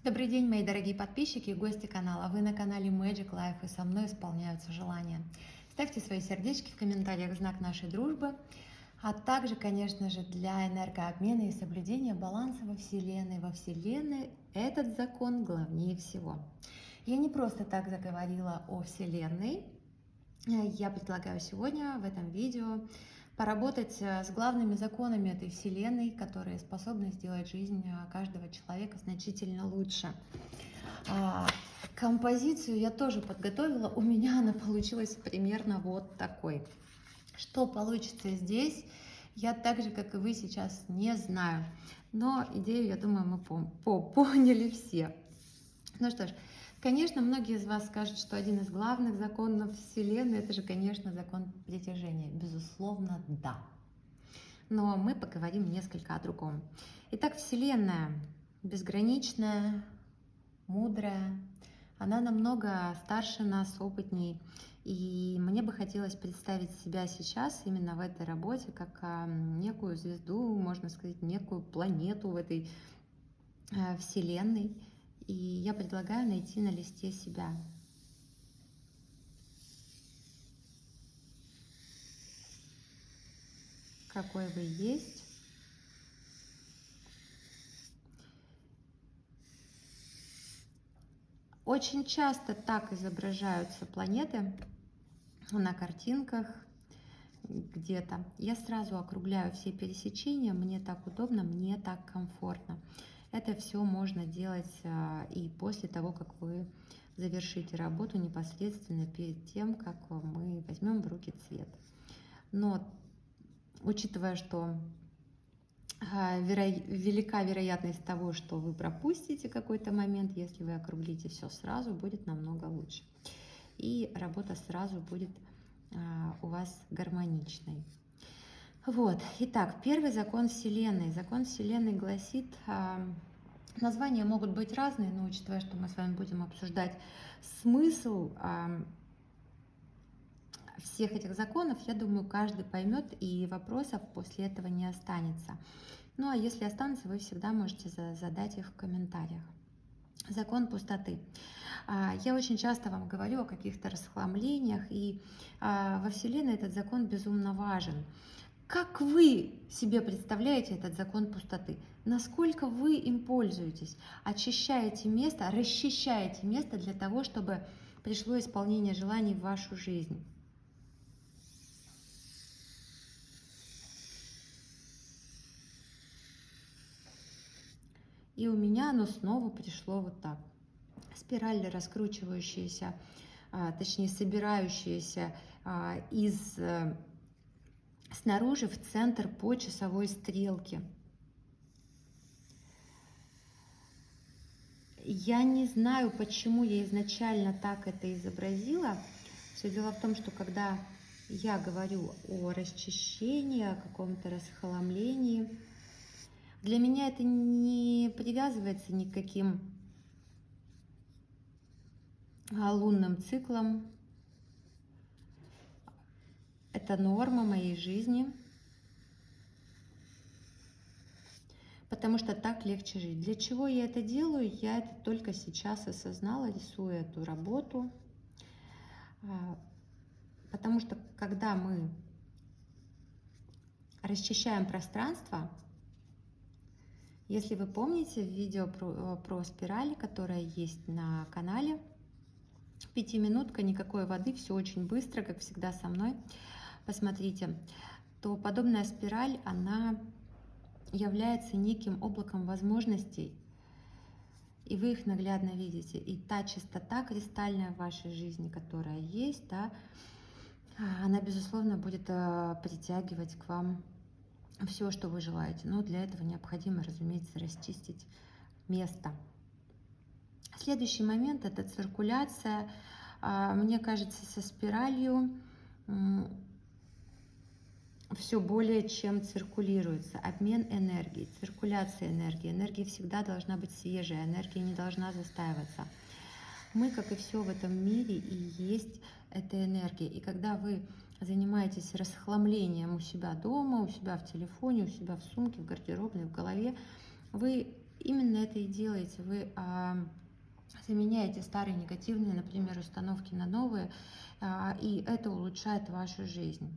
Добрый день, мои дорогие подписчики и гости канала. Вы на канале Magic Life, и со мной исполняются желания. Ставьте свои сердечки в комментариях в знак нашей дружбы, а также, конечно же, для энергообмена и соблюдения баланса во Вселенной. Во Вселенной этот закон главнее всего. Я не просто так заговорила о Вселенной. Я предлагаю сегодня в этом видео поработать с главными законами этой Вселенной, которые способны сделать жизнь каждого человека значительно лучше. Композицию я тоже подготовила, у меня она получилась примерно вот такой. Что получится здесь, я так же, как и вы, сейчас не знаю, но идею, я думаю, мы поняли все. Ну что ж, конечно, многие из вас скажут, что один из главных законов Вселенной – это же, конечно, закон притяжения. Безусловно, да. Но мы поговорим несколько о другом. Итак, Вселенная безграничная, мудрая, она намного старше нас, опытней. И мне бы хотелось представить себя сейчас именно в этой работе как некую звезду, можно сказать, некую планету в этой Вселенной. И я предлагаю найти на листе себя. Какой вы есть. Очень часто так изображаются планеты на картинках где-то. Я сразу округляю все пересечения, мне так удобно, мне так комфортно. Это все можно делать и после того, как вы завершите работу, непосредственно перед тем, как мы возьмем в руки цвет. Но учитывая, что велика вероятность того, что вы пропустите какой-то момент, если вы округлите все сразу, будет намного лучше. И работа сразу будет у вас гармоничной. Вот, итак, первый закон Вселенной. Закон Вселенной гласит, названия могут быть разные, но учитывая, что мы с вами будем обсуждать смысл всех этих законов, я думаю, каждый поймет, и вопросов после этого не останется. Ну а если останутся, вы всегда можете задать их в комментариях. Закон пустоты. Я очень часто вам говорю о каких-то расхламлениях, и во Вселенной этот закон безумно важен. Как вы себе представляете этот закон пустоты? Насколько вы им пользуетесь? Очищаете место, расчищаете место для того, чтобы пришло исполнение желаний в вашу жизнь? И у меня оно снова пришло вот так. Спирали, раскручивающиеся, точнее собирающиеся снаружи в центр по часовой стрелке. Я не знаю, почему я изначально так это изобразила. Все дело в том, что когда я говорю о расчищении, о каком-то расхламлении, для меня это не привязывается ни к каким лунным циклам. Это норма моей жизни, потому что так легче жить. Для чего я это делаю? Я это только сейчас осознала, рисуя эту работу. Потому что когда мы расчищаем пространство, если вы помните видео про спирали, которое есть на канале, 5-минутка, никакой воды, все очень быстро, как всегда со мной, посмотрите, то подобная спираль, она является неким облаком возможностей, и вы их наглядно видите. И та чистота кристальная в вашей жизни, которая есть, да, она, безусловно, будет притягивать к вам все, что вы желаете. Но для этого необходимо, разумеется, расчистить место. Следующий момент – это циркуляция. Мне кажется, со спиралью все более чем циркулируется. Обмен энергией, циркуляция энергии. Энергия всегда должна быть свежая, энергия не должна застаиваться. Мы, как и все в этом мире, и есть эта энергия. И когда вы занимаетесь расхламлением у себя дома, у себя в телефоне, у себя в сумке, в гардеробной, в голове, вы именно это и делаете. Вы заменяете старые негативные, например, установки на новые, и это улучшает вашу жизнь.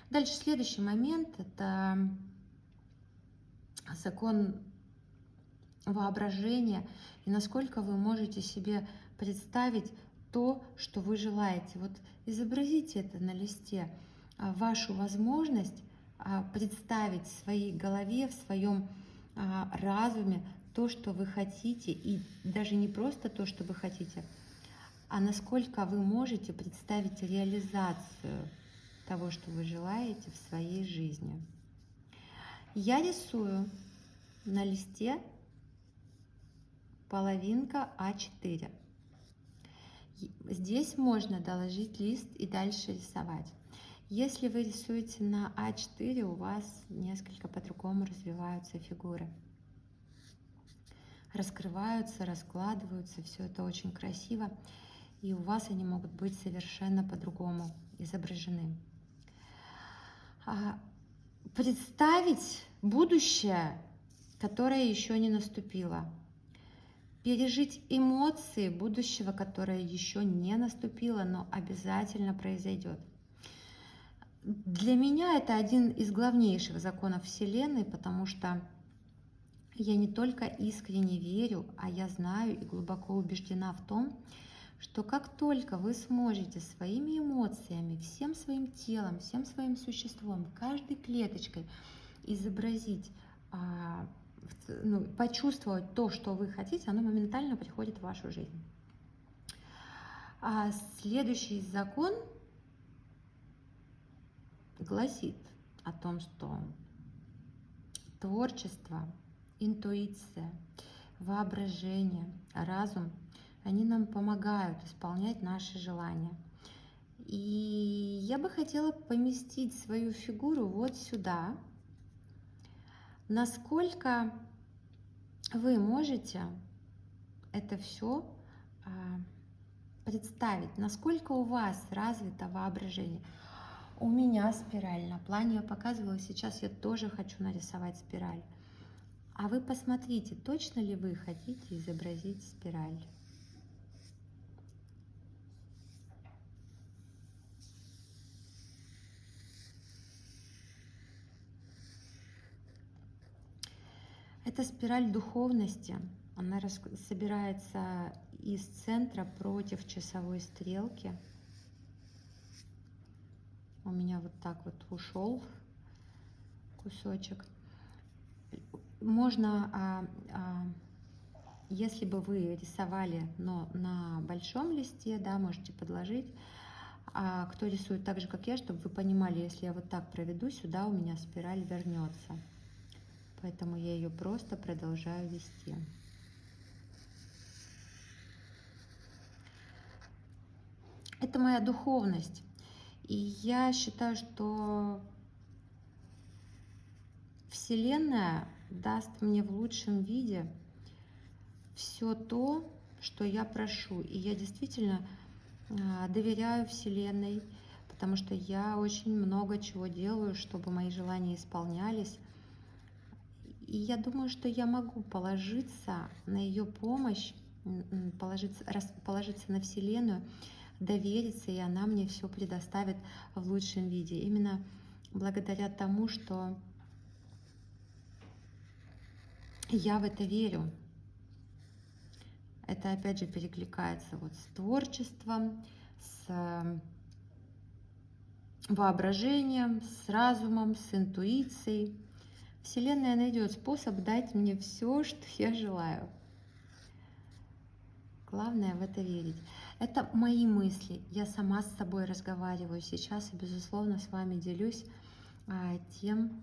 Дальше следующий момент – это закон воображения и насколько вы можете себе представить то, что вы желаете. Вот изобразите это на листе, вашу возможность представить в своей голове, в своем разуме то, что вы хотите, и даже не просто то, что вы хотите, а насколько вы можете представить реализацию того, что вы желаете в своей жизни. Я рисую на листе половинка А4. Здесь можно доложить лист и дальше рисовать. Если вы рисуете на А4, у вас несколько по-другому развиваются фигуры. Раскрываются, раскладываются, все это очень красиво, и у вас они могут быть совершенно по-другому изображены. Представить будущее, которое еще не наступило. Пережить эмоции будущего, которое еще не наступило, но обязательно произойдет. Для меня это один из главнейших законов Вселенной, потому что я не только искренне верю, а я знаю и глубоко убеждена в том, что как только вы сможете своими эмоциями, всем своим телом, всем своим существом, каждой клеточкой изобразить, почувствовать то, что вы хотите, оно моментально приходит в вашу жизнь. Следующий закон гласит о том, что творчество, интуиция, воображение, разум, они нам помогают исполнять наши желания. И я бы хотела поместить свою фигуру вот сюда. Насколько вы можете это все представить, насколько у вас развито воображение. У меня спираль на плане, я показывала, сейчас я тоже хочу нарисовать спираль. А вы посмотрите, точно ли вы хотите изобразить спираль. Это спираль духовности. Она собирается из центра против часовой стрелки. У меня вот так вот ушел кусочек. Можно, если бы вы рисовали, но на большом листе, да, можете подложить. А кто рисует так же, как я, чтобы вы понимали, если я вот так проведу, сюда у меня спираль вернется. Поэтому я ее просто продолжаю вести. Это моя духовность. И я считаю, что Вселенная даст мне в лучшем виде все то, что я прошу. И я действительно доверяю Вселенной, потому что я очень много чего делаю, чтобы мои желания исполнялись. И я думаю, что я могу положиться на ее помощь, положиться на Вселенную, довериться, и она мне все предоставит в лучшем виде. Именно благодаря тому, что я в это верю. Это опять же перекликается вот с творчеством, с воображением, с разумом, с интуицией. Вселенная найдет способ дать мне все, что я желаю. Главное в это верить. Это мои мысли. Я сама с собой разговариваю сейчас и, безусловно, с вами делюсь тем,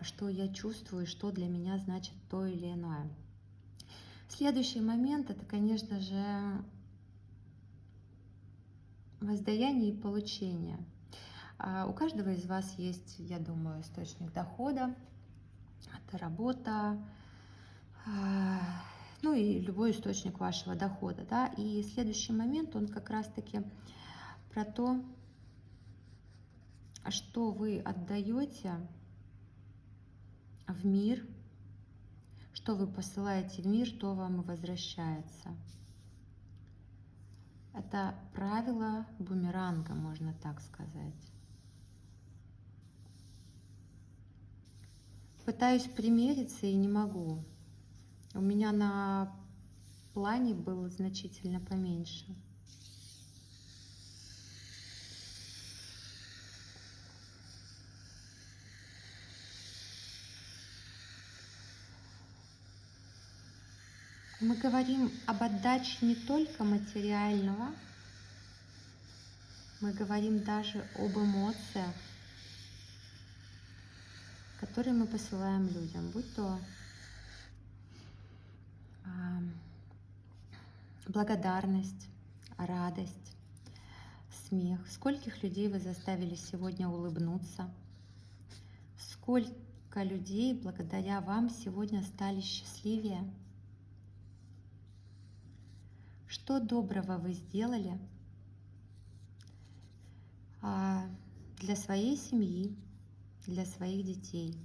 что я чувствую, что для меня значит то или иное. Следующий момент – это, конечно же, воздаяние и получение. У каждого из вас есть, я думаю, источник дохода. Это работа, ну и любой источник вашего дохода, да. И следующий момент, он как раз-таки про то, что вы отдаете в мир, Что вы посылаете в мир, то вам и возвращается. Это правило бумеранга, можно так сказать. Пытаюсь примериться и не могу. У меня на плане было значительно поменьше. Мы говорим об отдаче не только материального, мы говорим даже об эмоциях, которые мы посылаем людям, будь то благодарность, радость, смех. Скольких людей вы заставили сегодня улыбнуться? Сколько людей благодаря вам сегодня стали счастливее? Что доброго вы сделали для своей семьи, для своих детей?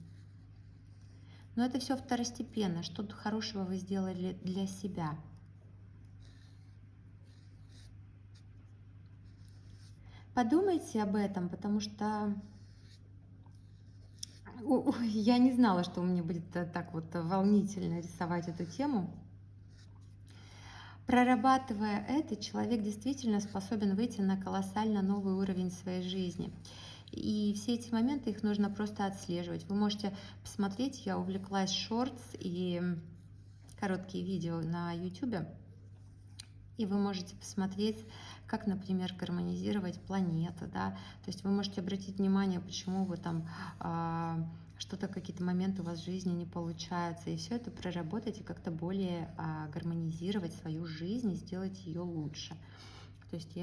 Но это все второстепенно. Что хорошего вы сделали для себя? Подумайте об этом, потому что я не знала, что у меня будет так вот волнительно рисовать эту тему. Прорабатывая это, человек действительно способен выйти на колоссально новый уровень своей жизни. И все эти моменты, их нужно просто отслеживать. Вы можете посмотреть, я увлеклась шортс и короткие видео на YouTube. И вы можете посмотреть, как, например, гармонизировать планету. Да? То есть вы можете обратить внимание, почему вы там что-то, какие-то моменты у вас в жизни не получаются. И все это проработать и как-то более гармонизировать свою жизнь и сделать ее лучше. То есть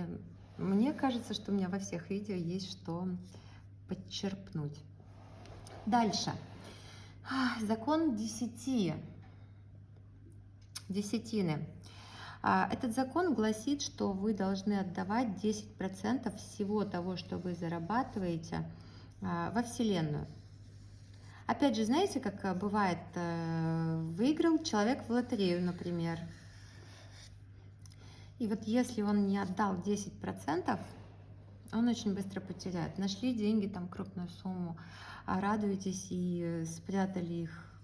мне кажется, что у меня во всех видео есть что подчерпнуть. Дальше. Закон десятины. Этот закон гласит, что вы должны отдавать 10% всего того, что вы зарабатываете, во Вселенную. Опять же, знаете, как бывает, выиграл человек в лотерею, например. И вот если он не отдал 10%, он очень быстро потеряет. Нашли деньги, там крупную сумму, радуетесь и спрятали их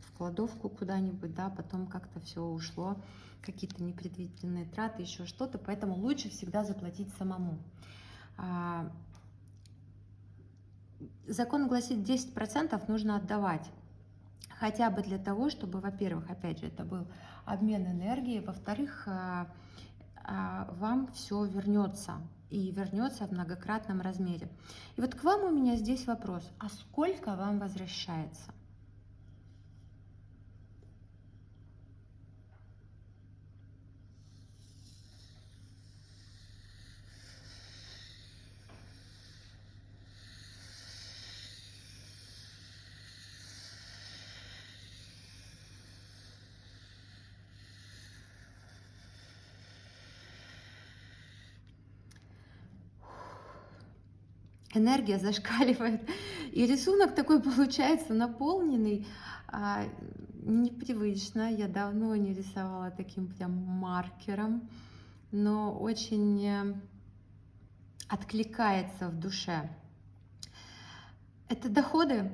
в кладовку куда-нибудь, да, потом как-то все ушло, какие-то непредвиденные траты, еще что-то, поэтому лучше всегда заплатить самому. Закон гласит, 10% нужно отдавать. Хотя бы для того, чтобы, во-первых, опять же, это был обмен энергией, во-вторых, вам все вернется. И вернется в многократном размере. И вот к вам у меня здесь вопрос. А сколько вам возвращается? Энергия зашкаливает. И рисунок такой получается наполненный. Непривычно. Я давно не рисовала таким прям маркером. Но очень откликается в душе. Это доходы.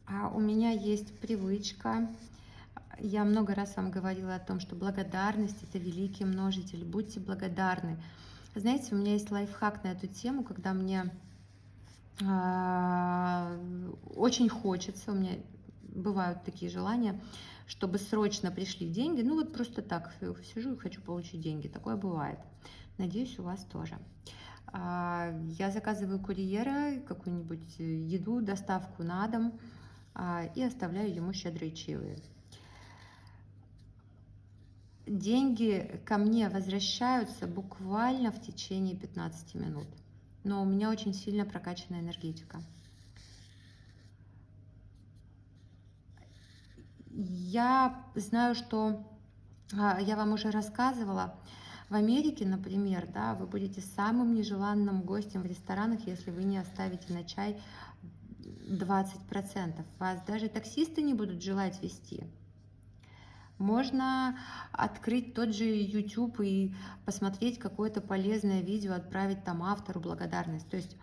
У меня есть привычка. Я много раз вам говорила о том, что благодарность – это великий множитель. Будьте благодарны. Знаете, у меня есть лайфхак на эту тему, когда мне очень хочется, у меня бывают такие желания, чтобы срочно пришли деньги. Ну вот просто так сижу и хочу получить деньги. Такое бывает. Надеюсь, у вас тоже. Я заказываю курьера, какую-нибудь еду, доставку на дом и оставляю ему щедрые чаевые. Деньги ко мне возвращаются буквально в течение 15 минут. Но у меня очень сильно прокачана энергетика. Я знаю, что я вам уже рассказывала, в Америке, например, да, вы будете самым нежеланным гостем в ресторанах, если вы не оставите на чай 20%. Вас даже таксисты не будут желать вести. Можно открыть тот же YouTube и посмотреть какое-то полезное видео, отправить там автору благодарность. То есть,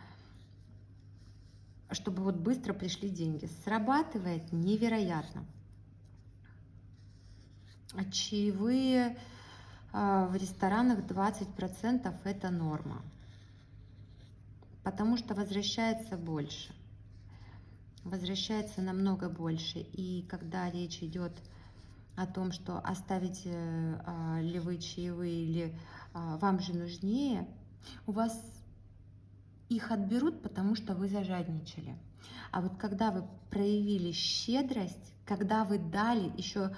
чтобы вот быстро пришли деньги. Срабатывает невероятно. А чаевые в ресторанах 20% это норма. Потому что возвращается больше. Возвращается намного больше. И когда речь идет о том, что оставите ли вы чаевые или вам же нужнее, у вас их отберут, потому что вы зажадничали. А вот когда вы проявили щедрость, когда вы дали, еще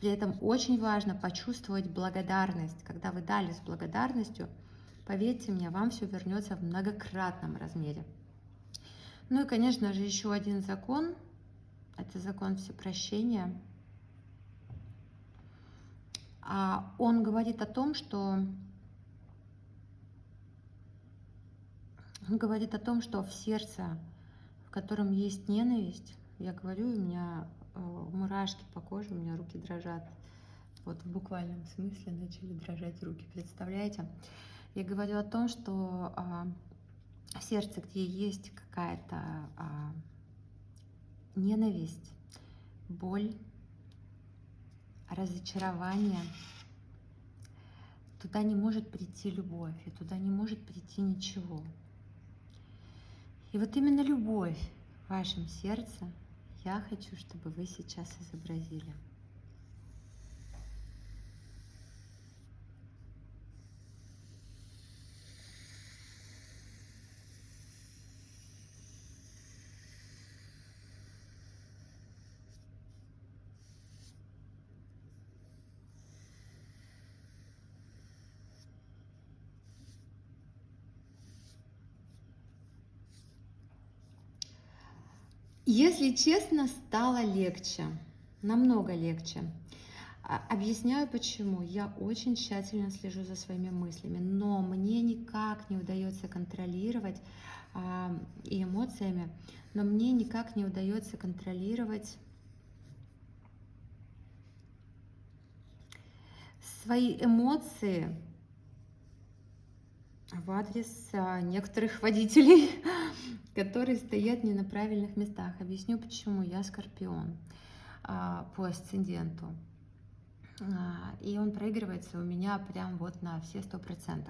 при этом очень важно почувствовать благодарность, когда вы дали с благодарностью, поверьте мне, вам все вернется в многократном размере. Ну и, конечно же, еще один закон, это закон всепрощения. Он говорит о том, что в сердце, в котором есть ненависть, я говорю, у меня мурашки по коже, у меня руки дрожат. Вот в буквальном смысле начали дрожать руки, представляете? Я говорю о том, что в сердце, где есть какая-то ненависть, боль, разочарование, туда не может прийти любовь, и туда не может прийти ничего. И вот именно любовь в вашем сердце я хочу, чтобы вы сейчас изобразили. Если честно, стало легче, намного легче. Объясняю почему. Я очень тщательно слежу за своими мыслями, но мне никак не удается контролировать и эмоциями, но мне никак не удается контролировать свои эмоции в адрес некоторых водителей, которые стоят не на правильных местах. Объясню почему. Я скорпион по асценденту. И он проигрывается у меня прям вот на все 100%.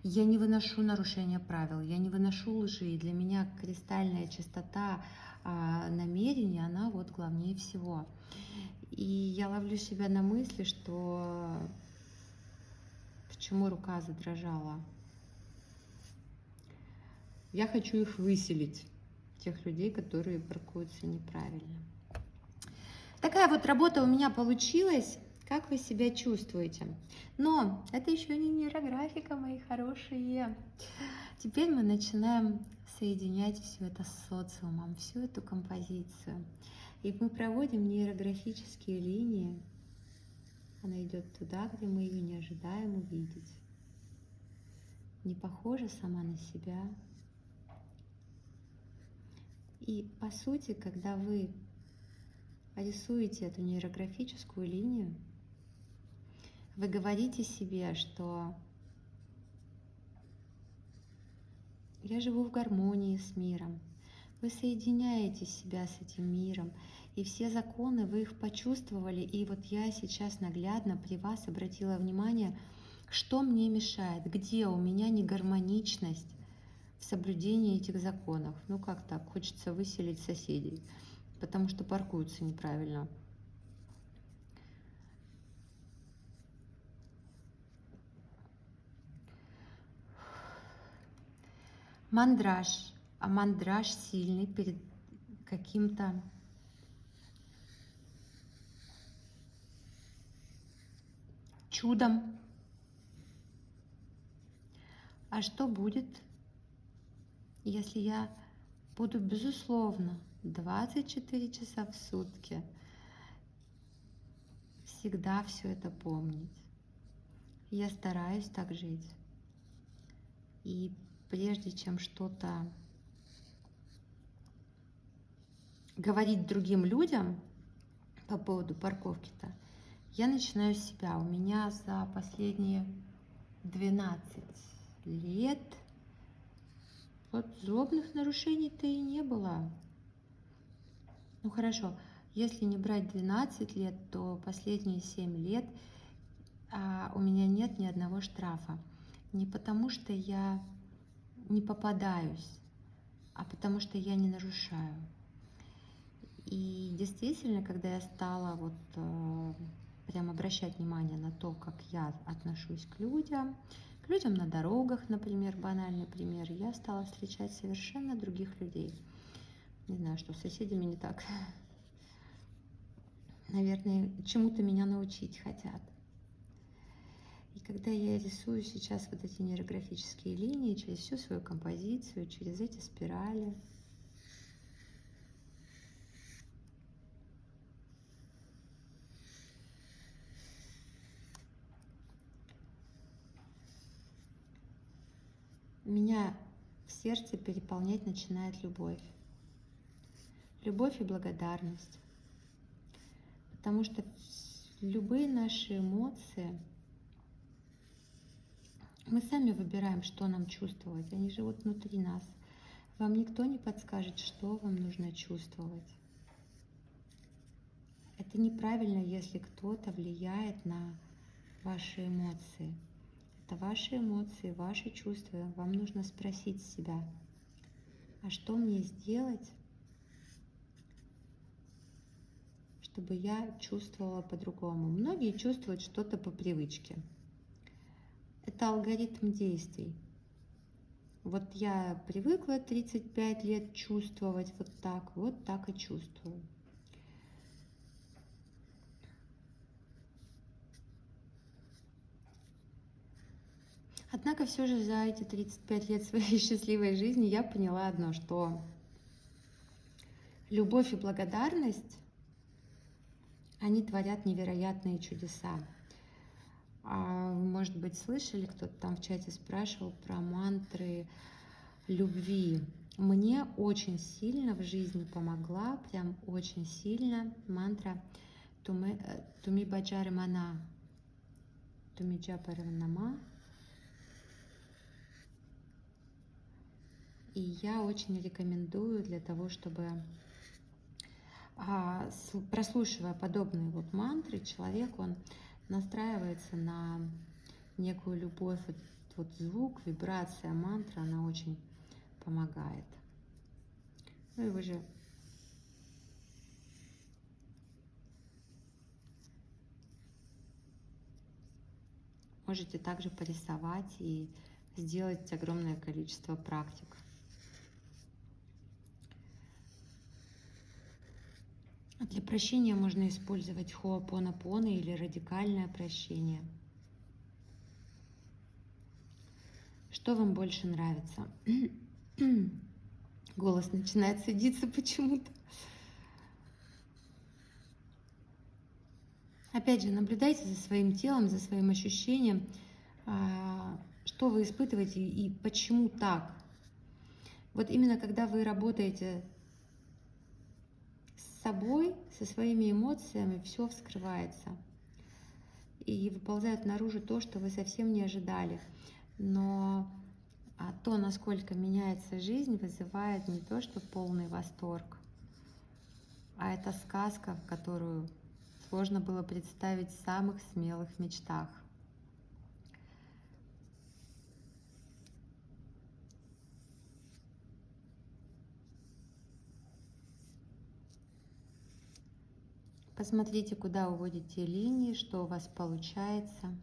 Я не выношу нарушения правил, я не выношу лжи. И для меня кристальная чистота намерения, она вот главнее всего. И я ловлю себя на мысли, что почему рука задрожала. Я хочу их выселить, тех людей, которые паркуются неправильно. Такая вот работа у меня получилась. Как вы себя чувствуете? Но это еще не нейрографика, мои хорошие. Теперь мы начинаем соединять все это с социумом, всю эту композицию. И мы проводим нейрографические линии. Она идет туда, где мы ее не ожидаем увидеть. Не похожа сама на себя. И по сути, когда вы рисуете эту нейрографическую линию, вы говорите себе, что я живу в гармонии с миром. Вы соединяете себя с этим миром, и все законы, вы их почувствовали. И вот я сейчас наглядно при вас обратила внимание, что мне мешает, где у меня негармоничность в соблюдении этих законов. Ну как так? Хочется выселить соседей, потому что паркуются неправильно. Мандраж. А мандраж сильный перед каким-то чудом. А что будет, если я буду, безусловно, 24 часа в сутки всегда все это помнить? Я стараюсь так жить. И прежде чем что-то говорить другим людям по поводу парковки-то, я начинаю с себя. У меня за последние 12 лет вот злобных нарушений-то и не было. Ну хорошо, если не брать 12 лет, то последние 7 лет у меня нет ни одного штрафа. Не потому что я не попадаюсь, а потому что я не нарушаю. И действительно, когда я стала прям обращать внимание на то, как я отношусь к людям на дорогах, например, банальный пример, я стала встречать совершенно других людей. Не знаю, что с соседями не так. Наверное, чему-то меня научить хотят. И когда я рисую сейчас вот эти нейрографические линии через всю свою композицию, через эти спирали, меня в сердце переполнять начинает любовь. Любовь и благодарность. Потому что любые наши эмоции, мы сами выбираем, что нам чувствовать. Они живут внутри нас. Вам никто не подскажет, что вам нужно чувствовать. Это неправильно, если кто-то влияет на ваши эмоции. Это ваши эмоции, ваши чувства. Вам нужно спросить себя, а что мне сделать, чтобы я чувствовала по-другому? Многие чувствуют что-то по привычке. Это алгоритм действий. Вот я привыкла 35 лет чувствовать вот так и чувствую. Однако все же за эти 35 лет своей счастливой жизни я поняла одно, что любовь и благодарность, они творят невероятные чудеса. Вы, может быть, слышали, кто-то там в чате спрашивал про мантры любви. Мне очень сильно в жизни помогла, прям очень сильно мантра Туми Баджары Мана, Туми Джапара Нама. И я очень рекомендую для того, чтобы, прослушивая подобные вот мантры, человек, он настраивается на некую любовь. Вот звук, вибрация мантры, она очень помогает. Ну и вы же можете также порисовать и сделать огромное количество практик. Для прощения можно использовать хоапонапоно или радикальное прощение. Что вам больше нравится? Голос начинает садиться почему-то. Опять же, наблюдайте за своим телом, за своим ощущением, что вы испытываете и почему так. Вот именно когда вы работаете с собой, со своими эмоциями, все вскрывается. И выползает наружу то, что вы совсем не ожидали. Но то, насколько меняется жизнь, вызывает не то, что полный восторг, а это сказка, в которую сложно было представить в самых смелых мечтах. Посмотрите, куда уводите линии, что у вас получается.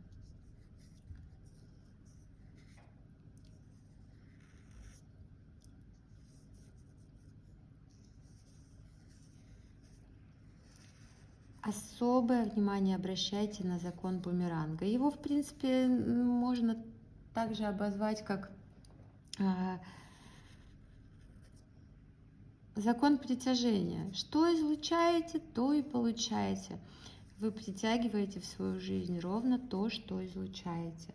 Особое внимание обращайте на закон бумеранга. Его, в принципе, можно также обозвать как закон притяжения. Что излучаете, то и получаете. Вы притягиваете в свою жизнь ровно то, что излучаете.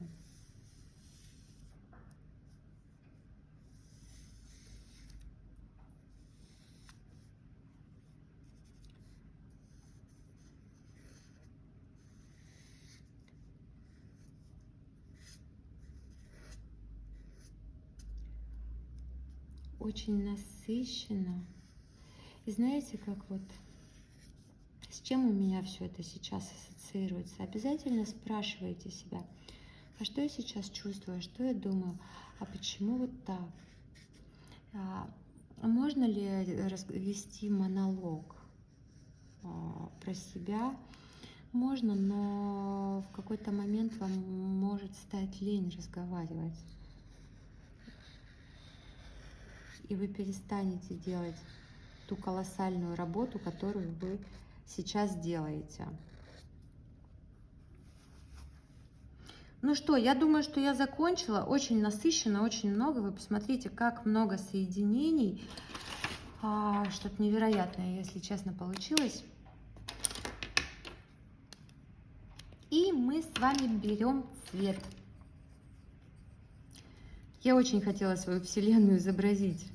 очень насыщенно. И знаете, как вот с чем у меня все это сейчас ассоциируется? Обязательно спрашивайте себя, а что я сейчас чувствую, что я думаю, а почему вот так? Можно ли вести монолог про себя? Можно, но в какой-то момент вам может стать лень разговаривать. И вы перестанете делать ту колоссальную работу, которую вы сейчас делаете. Ну что, я думаю, что я закончила. Очень насыщенно, очень много. Вы посмотрите, как много соединений. Что-то невероятное, если честно, получилось. И мы с вами берем цвет. Я очень хотела свою Вселенную изобразить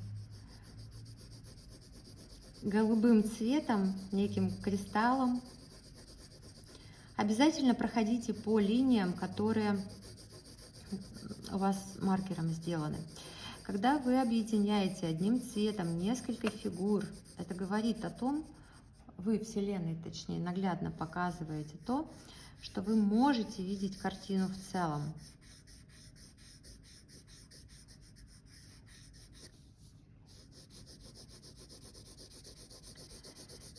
голубым цветом, неким кристаллом. Обязательно проходите по линиям, которые у вас маркером сделаны. Когда вы объединяете одним цветом несколько фигур, это говорит о том, вы Вселенной, точнее, наглядно показываете то, что вы можете видеть картину в целом.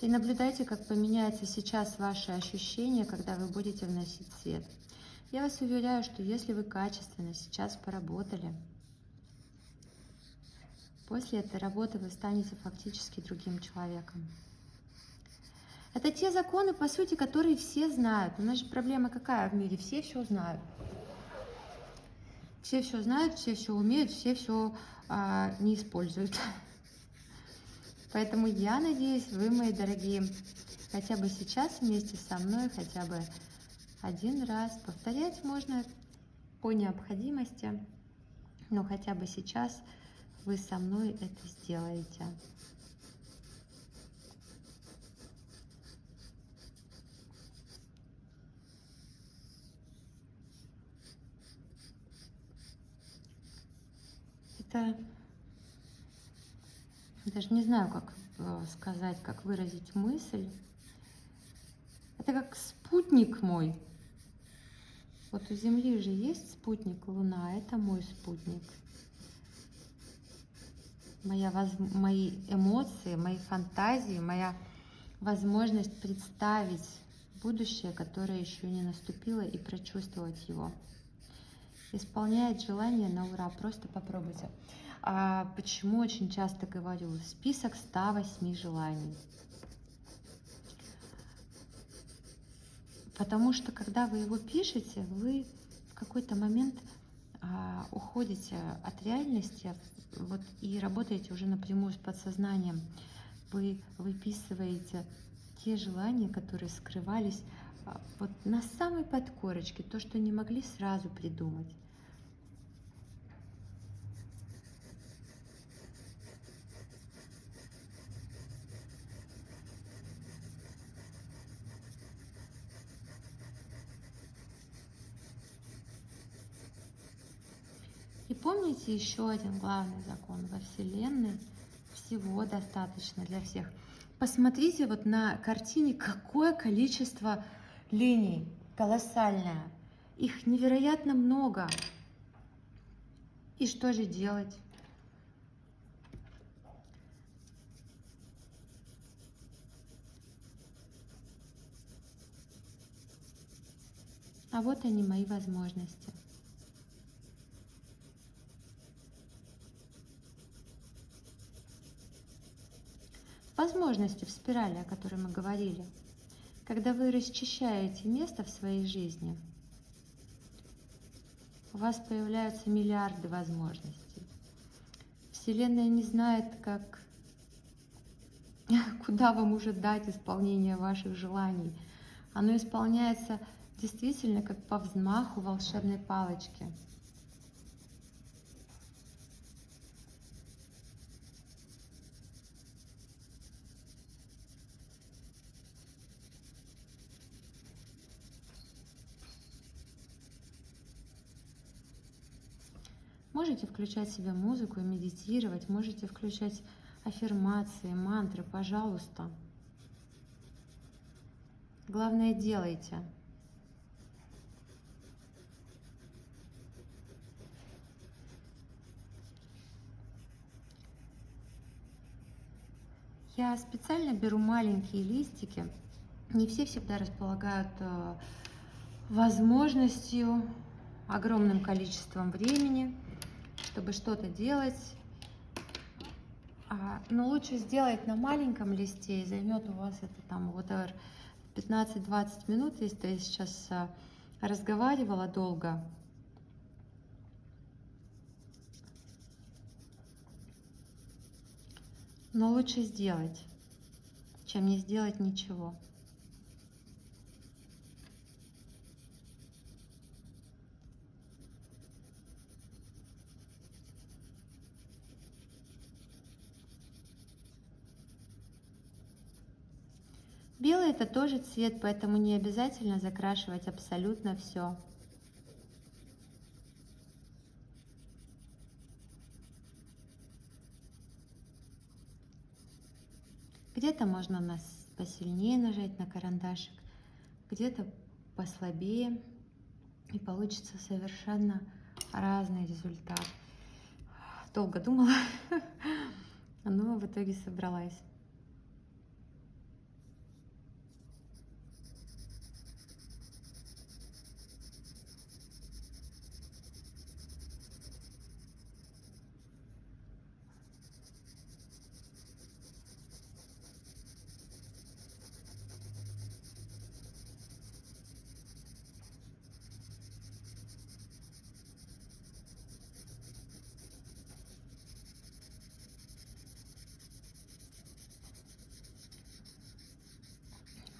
И наблюдайте, как поменяется сейчас ваше ощущение, когда вы будете вносить цвет. Я вас уверяю, что если вы качественно сейчас поработали, после этой работы вы станете фактически другим человеком. Это те законы, по сути, которые все знают. У нас же проблема какая в мире? Все знают. Все знают, все умеют, все не используют. Поэтому я надеюсь, вы, мои дорогие, хотя бы сейчас вместе со мной, хотя бы один раз, повторять можно по необходимости, но хотя бы сейчас вы со мной это сделаете. Это даже не знаю, как сказать, как выразить мысль. Это как спутник мой. Вот у Земли же есть спутник Луна, это мой спутник. Мои эмоции, мои фантазии, моя возможность представить будущее, которое еще не наступило, и прочувствовать его. Исполняет желание на ура, просто попробуйте. Почему очень часто говорю? Список 108 желаний. Потому что, когда вы его пишете, вы в какой-то момент уходите от реальности и работаете уже напрямую с подсознанием. Вы выписываете те желания, которые скрывались на самой подкорочке, то, что не могли сразу придумать. И помните еще один главный закон во Вселенной. Всего достаточно для всех. Посмотрите на картине, какое количество линий, колоссальное. Их невероятно много. И что же делать? А вот они, мои возможности. Возможности в спирали, о которой мы говорили. Когда вы расчищаете место в своей жизни, у вас появляются миллиарды возможностей. Вселенная не знает, куда вам уже дать исполнение ваших желаний. Оно исполняется действительно как по взмаху волшебной палочки. Можете включать себе музыку и медитировать, можете включать аффирмации, мантры, пожалуйста. Главное, делайте. Я специально беру маленькие листики. Не все всегда располагают возможностью, огромным количеством времени, чтобы что-то делать. Но лучше сделать на маленьком листе, и займет у вас это там whatever 15-20 минут, если я сейчас разговаривала долго. Но лучше сделать, чем не сделать ничего. Белый — это тоже цвет, поэтому не обязательно закрашивать абсолютно все. Где-то можно посильнее нажать на карандашик, где-то послабее, и получится совершенно разный результат. Долго думала, но в итоге собралась.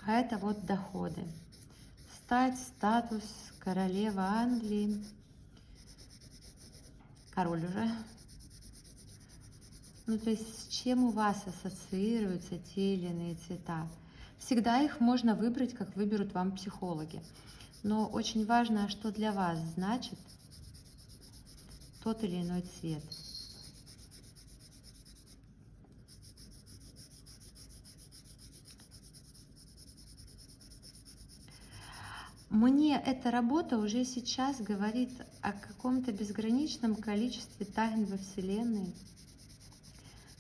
А это вот доходы. Стать, статус, королева Англии, король уже. Ну, то есть с чем у вас ассоциируются те или иные цвета? Всегда их можно выбрать, как выберут вам психологи. Но очень важно, что для вас значит тот или иной цвет. Мне эта работа уже сейчас говорит о каком-то безграничном количестве тайн во Вселенной,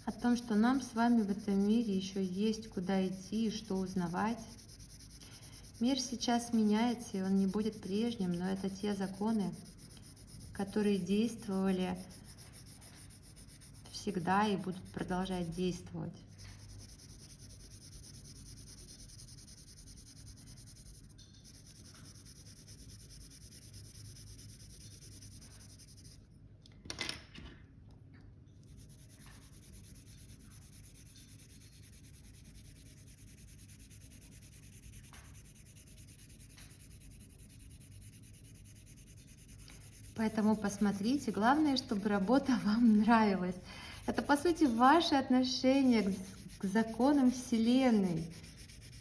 о том, что нам с вами в этом мире еще есть куда идти и что узнавать. Мир сейчас меняется, и он не будет прежним, но это те законы, которые действовали всегда и будут продолжать действовать. Поэтому посмотрите, главное, чтобы работа вам нравилась. Это, по сути, ваше отношение к законам Вселенной,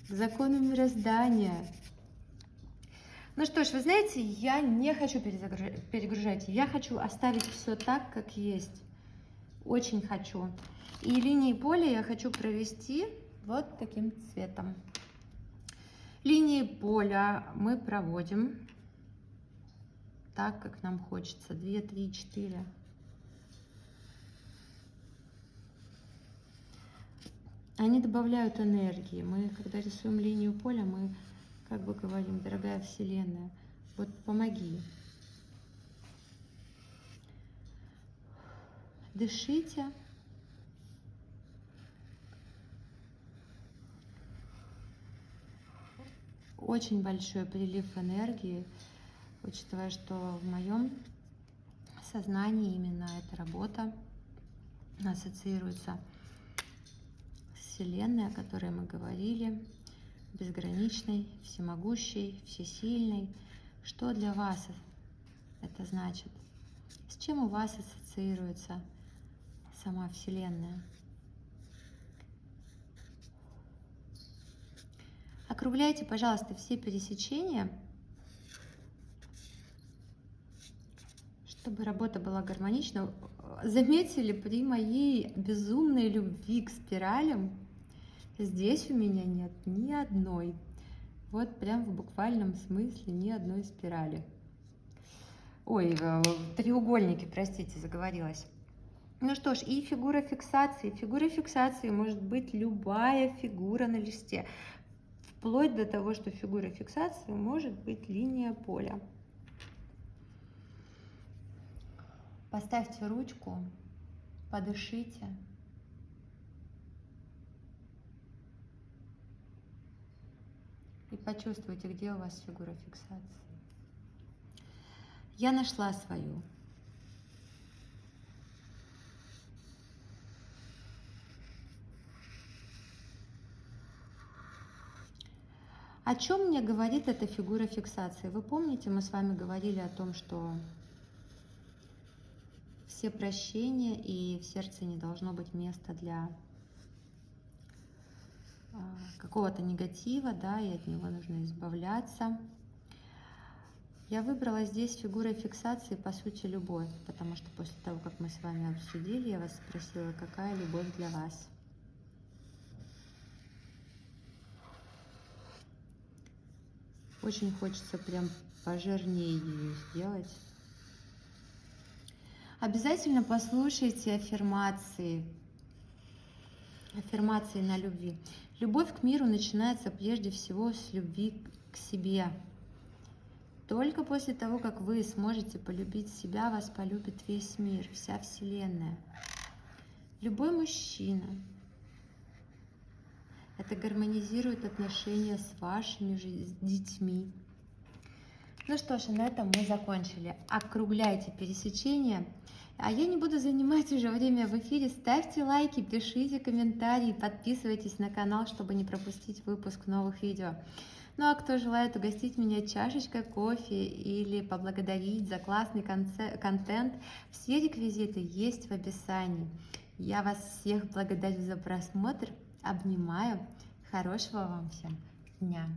к законам мироздания. Ну что ж, вы знаете, я не хочу перегружать, я хочу оставить все так, как есть. Очень хочу. И линии поля я хочу провести вот таким цветом. Линии поля мы проводим так, как нам хочется. 2, 3, 4. Они добавляют энергии. Мы, когда рисуем линию поля, мы как бы говорим: дорогая Вселенная, вот помоги. Дышите. Очень большой прилив энергии, учитывая, что в моем сознании именно эта работа ассоциируется с Вселенной, о которой мы говорили, безграничной, всемогущей, всесильной. Что для вас это значит? С чем у вас ассоциируется сама Вселенная? Округляйте, пожалуйста, все пересечения, чтобы работа была гармонична. Заметили, при моей безумной любви к спиралям здесь у меня нет ни одной. Вот прям в буквальном смысле ни одной спирали. Ой, треугольники, простите, заговорилась. Ну что ж, и фигура фиксации. Фигура фиксации может быть любая фигура на листе. Вплоть до того, что фигура фиксации может быть линия поля. Поставьте ручку, подышите. И почувствуйте, где у вас фигура фиксации. Я нашла свою. О чем мне говорит эта фигура фиксации? Вы помните, мы с вами говорили о том, что все прощения и в сердце не должно быть места для какого-то негатива, да, и от него нужно избавляться. Я выбрала здесь фигурой фиксации, по сути, любовь, потому что после того, как мы с вами обсудили, я вас спросила, какая любовь для вас. Очень хочется прям пожирнее ее сделать. Обязательно послушайте аффирмации. Аффирмации на любви. Любовь к миру начинается прежде всего с любви к себе. Только после того, как вы сможете полюбить себя, вас полюбит весь мир, вся Вселенная. Любой мужчина. Это гармонизирует отношения с вашими же детьми. Ну что ж, на этом мы закончили. Округляйте пересечения. А я не буду занимать уже время в эфире. Ставьте лайки, пишите комментарии, подписывайтесь на канал, чтобы не пропустить выпуск новых видео. Ну а кто желает угостить меня чашечкой кофе или поблагодарить за классный контент, все реквизиты есть в описании. Я вас всех благодарю за просмотр, обнимаю. Хорошего вам всем дня!